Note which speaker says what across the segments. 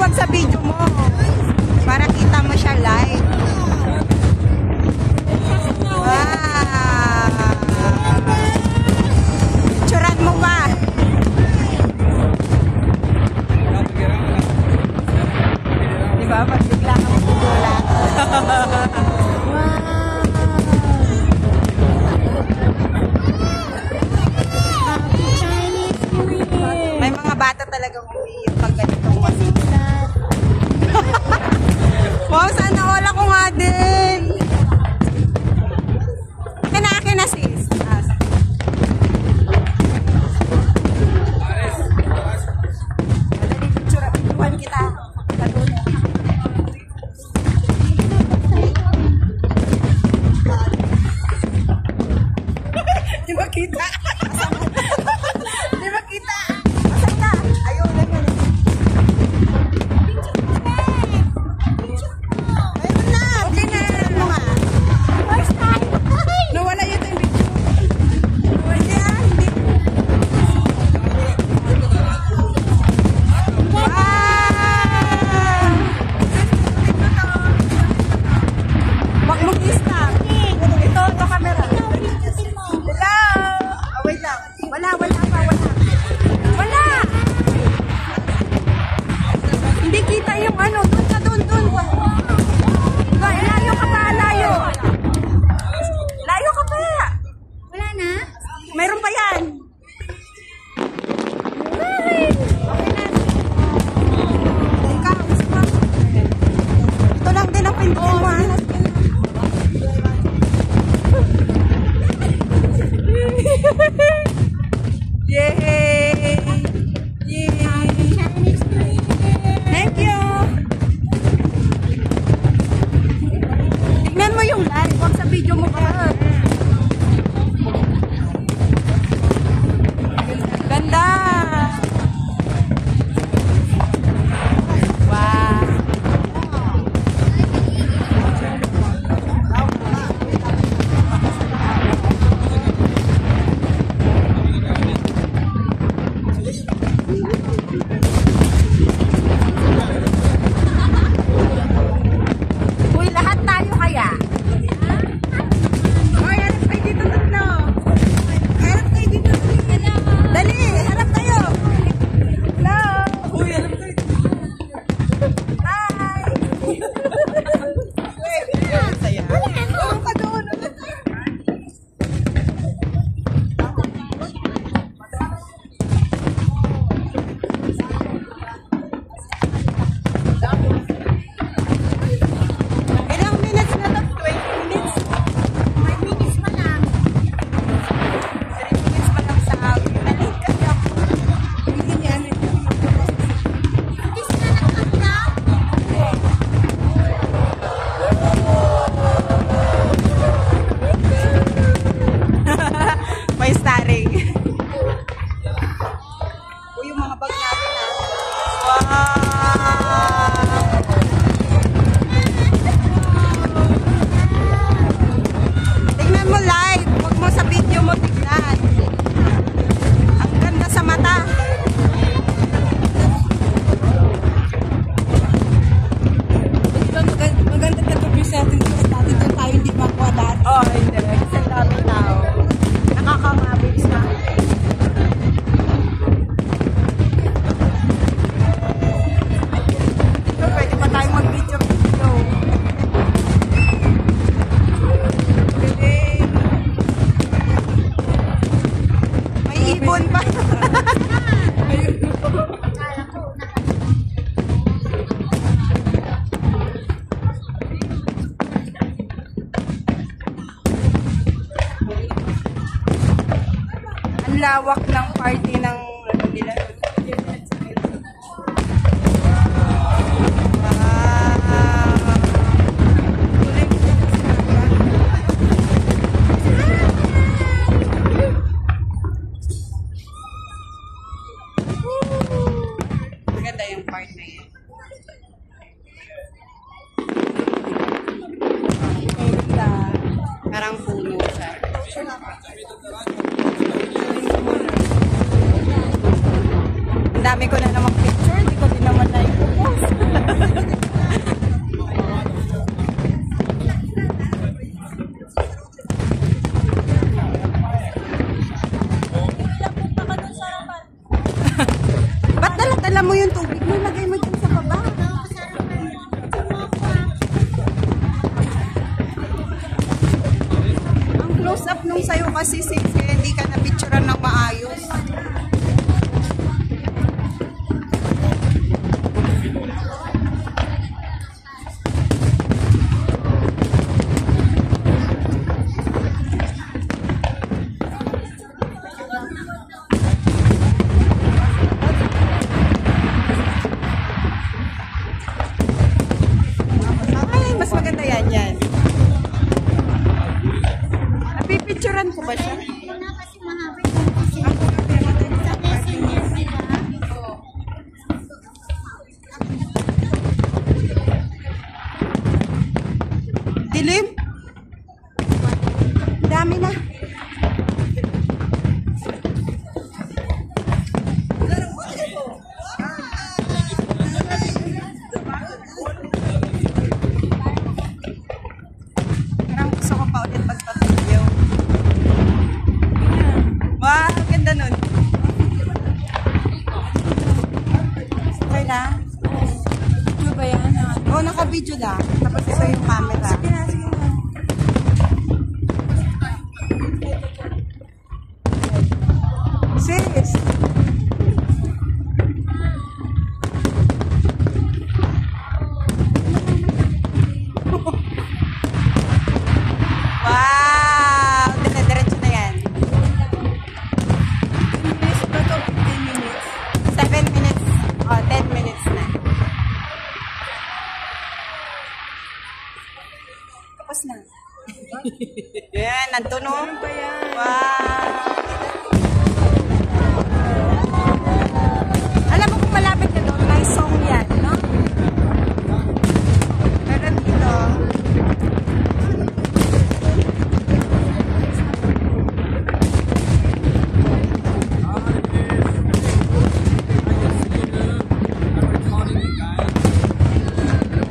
Speaker 1: wag sa video mo. Para kita mo siya live. Picturean mo ba? Diba? Pag bigla kang tutula. May mga bata talagang umiiyak pag ganitong wala. Wow, sana all ako nga din. Akin na sis. Madali picture. Picturean kita. Di ba kita? Di ba kita? Asan ka? Ayaw na yun. Ayun na. Okay na. Ano nga? Nawala yun yung video. Hindi ah. Hindi. Wag mo kista. Ito camera. Hello! Oh, wait lang. Wala pa. Wala! Hindi kita yung ano. Doon ka, doon. Layo ka pa, layo. Layo ka pa.
Speaker 2: Wala na?
Speaker 1: Meron pa yan. Okay na. Ikaw, gusto mo? Ito lang din ang pinduan mo. Yay! Thank you! Tignan mo yung live. Huwag sa video mo pa. Ganda! Wow! Uy, lahat tayo kaya? Uy, harap kayo dito tatlo. Harap kayo dito. Dali, harap kayo. Hello. Uy, harap kayo dito. Hi. Saya. Tulong ka doon. Ilang minutes na to? 20 minutes? 5 minutes pa lang. 3 minutes pa lang sa akin. Nalit kasi ako. Hindi niya.
Speaker 2: Bis na nakakita?
Speaker 1: May starring. Uy, yung mga bag natin ha. Wow! Tingnan mo live. Huwag mo sa video mo tignan. Ang ganda sa mata.
Speaker 2: Maganda ka to natin sa dati doon tayo hindi makuha dati.
Speaker 1: Oh, hindi. Kasi ang daming tao. Nakakamabis na. So, pwede pa tayong mag-video. Galing. May ibon pa. Ang lawak ng party ng ano nila. Maganda yung part na yan. Maganda. Parang puno siya. Ang dami ko na namang picture, hindi ko din naman na-post. lagay mo dyan sa baba. Ang close up nung sayo kasi sis, kaya hindi ka na-picturean ng maayos. Mas maganda yan. Napipicturean ko ba siya? Dilim? Dami na. Parang gusto ko pa ulit magpa-video. Wow, ganda nun. Okay na?
Speaker 2: Ano ba yan?
Speaker 1: Oo, naka-video lang. Tapos ito yung camera.
Speaker 2: Sige na.
Speaker 1: Sis! Wow! Dire-diretso na yan. 7 minutes. O, 10 minutes na. Tapos na. Yan, nandun o. Wow! Alam mo kung malapit na doon, may song yan, no? Pero dito,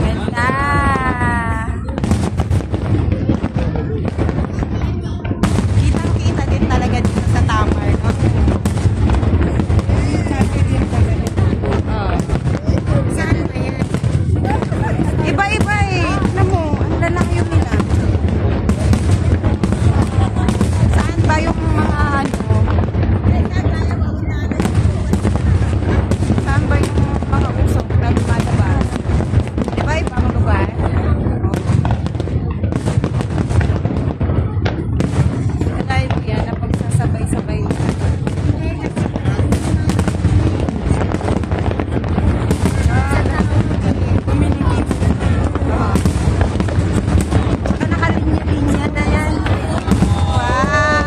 Speaker 1: ganda. Kitang-kita din talaga dito sa Tamar, no? Saan ba yan? Iba-iba eh. Tignan mo, ang lalayo nila. Saan ba yung mga ano? Saan ba yung mga usok na lumalabas? Iba-iba mga lugar. Dahil yan na pagsasabay-sabay. Baka nakalinya-linya na yan. Wow!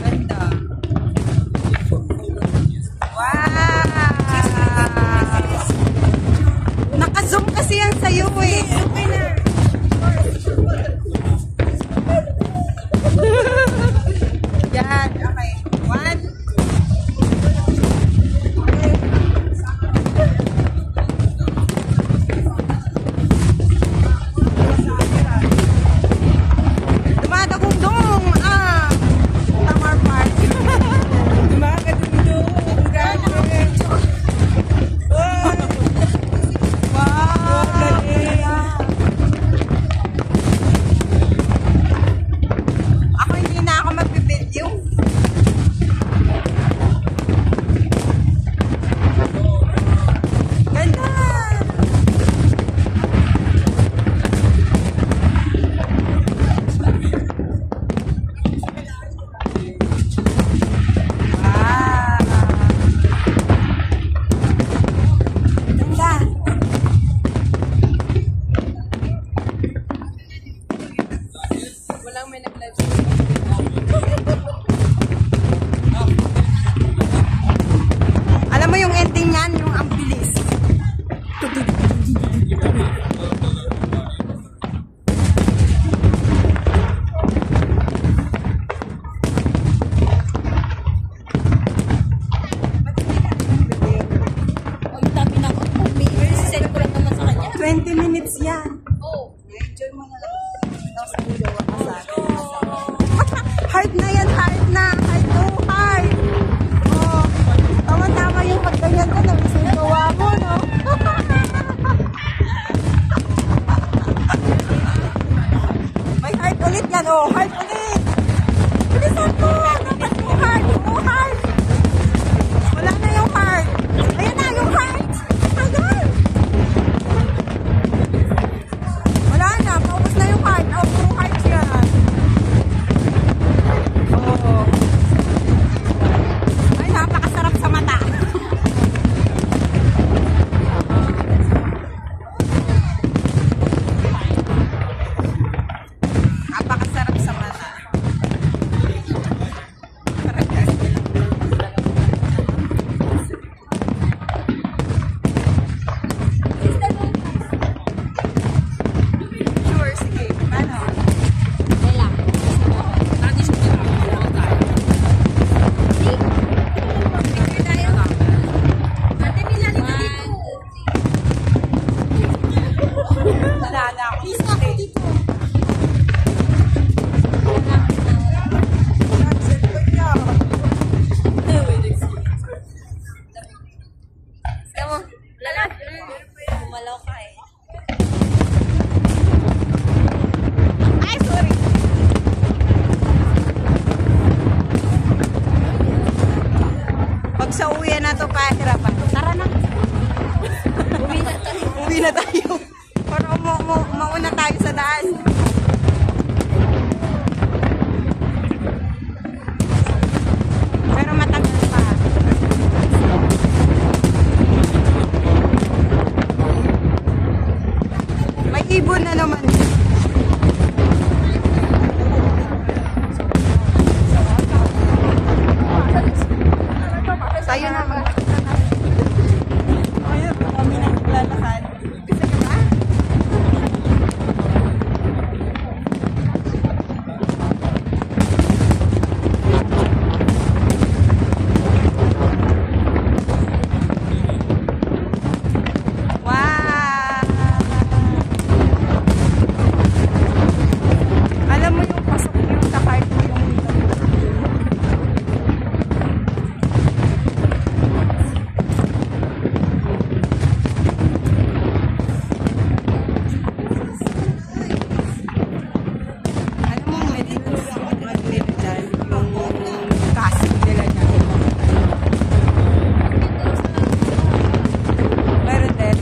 Speaker 1: Ganda. Wow! Naka-zoom kasi yan sa'yo eh. Yan, okay. 1. Dumadagong-dong! Tamar Park. Wow! sa uwi na to kahirapan. Tara na. Uwi na tayo. Para mauna tayo sa daan. Pero matagal pa. May ibon na naman. Tayo na mga. Ayun, kami na naglalakad. Bisa ka ba? Wow! Alam mo yung pasok yung kapart mo yung dito. Alam mo, may dito dyan yung casting nila dyan. Meron din.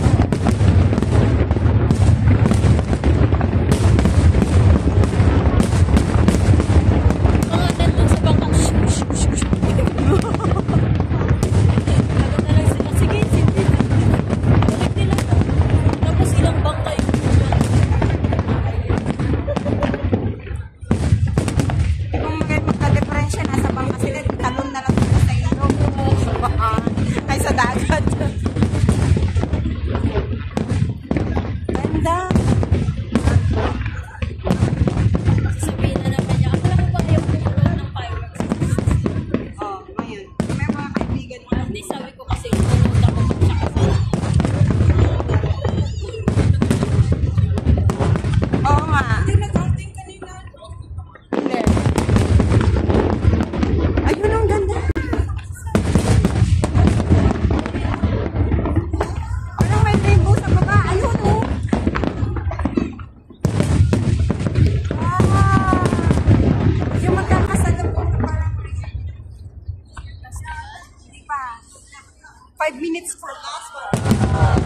Speaker 1: Kung magka-diferensya, nasa bangka sila, talon na lang sila sa ilog. Ay, sa dagat. Ganda. Oh, ngayon. May mga kaibigan mo. Oo nga. Hindi. Ayun, ang ganda. Parang may rainbow sa baba. Ayun, oh. Ah, yung magkakasalubong na parang hindi pa. 5 minutes pa. Ah,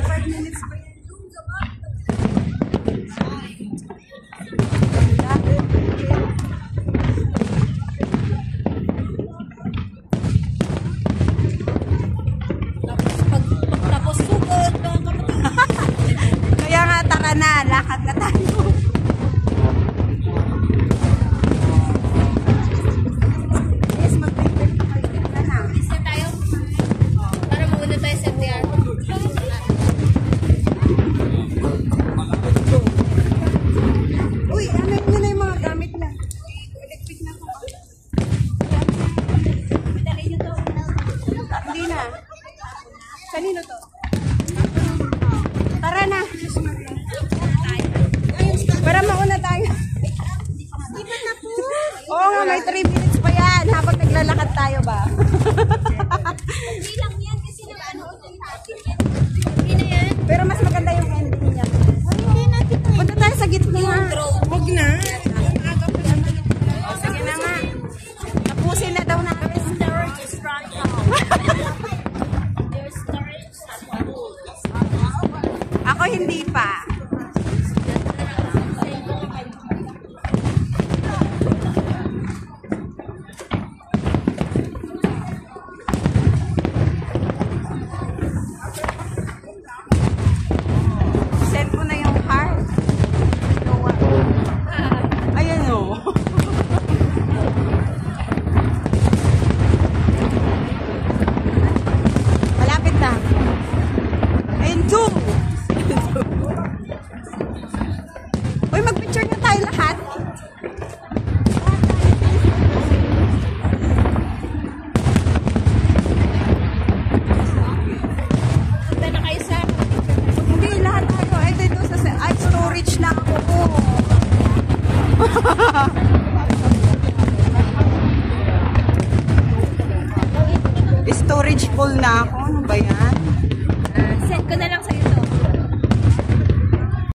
Speaker 1: 5 minutes pa yan. Kaya nga, tara na, lakad na tayo. Yes, mag-break na na. Uy, ano yun na yung mga gamit na? Electric na ko. Hindi na. Kanino to? Tara na. Para mauna tayo. Oo nga, may 3 minutes pa yan habang naglalakad tayo ba? Pero mas maganda yung ending niya. Punta tayo sa gitna. Huwag na.